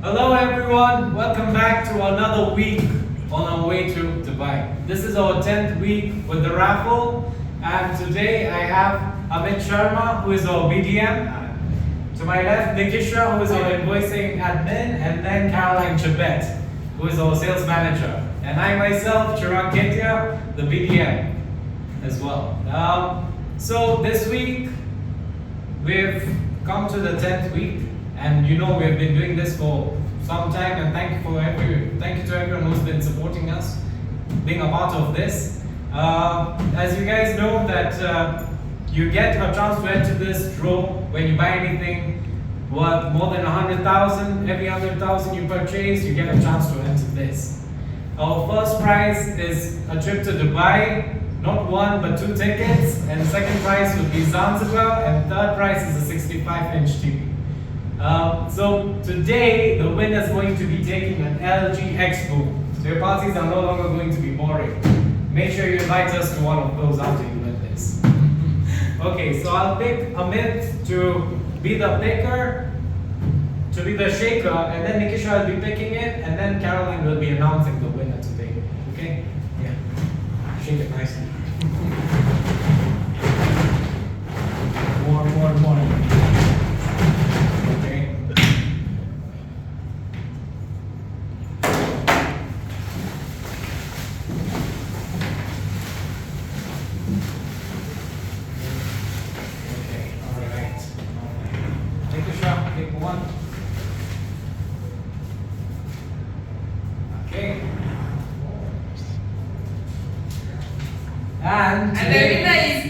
Hello everyone, welcome back to another week on our way to Dubai. This is our 10th week with the raffle, and today I have Amit Sharma, who is our BDM. To my left, Nikisha, who is our invoicing admin, and then Caroline Chabet, who is our sales manager. And I myself, Chirag Ketia, the BDM as well. So this week, we've come to the 10th week, and you know we've been doing this for some time, and thank you to everyone who's been supporting us, being a part of this. As you guys know that you get a chance to enter this draw when you buy anything worth more than 100,000. Every 100,000 you purchase, you get a chance to enter this. Our first prize is a trip to Dubai, not one but 2 tickets, and second prize would be Zanzibar, and third prize is a 65-inch TV. So today the winner is going to be taking an LG X-Boom. So your parties are no longer going to be boring. Make sure you invite us to one of those after you win this. Okay, so I'll pick Amit to be the picker, to be the shaker, and then Nikisha will be picking it, and then Caroline will be announcing the winner today. Okay? Yeah. Shake it nicely. More. Okay. Okay, alright. Take a shot, pick one. Okay. And the winner is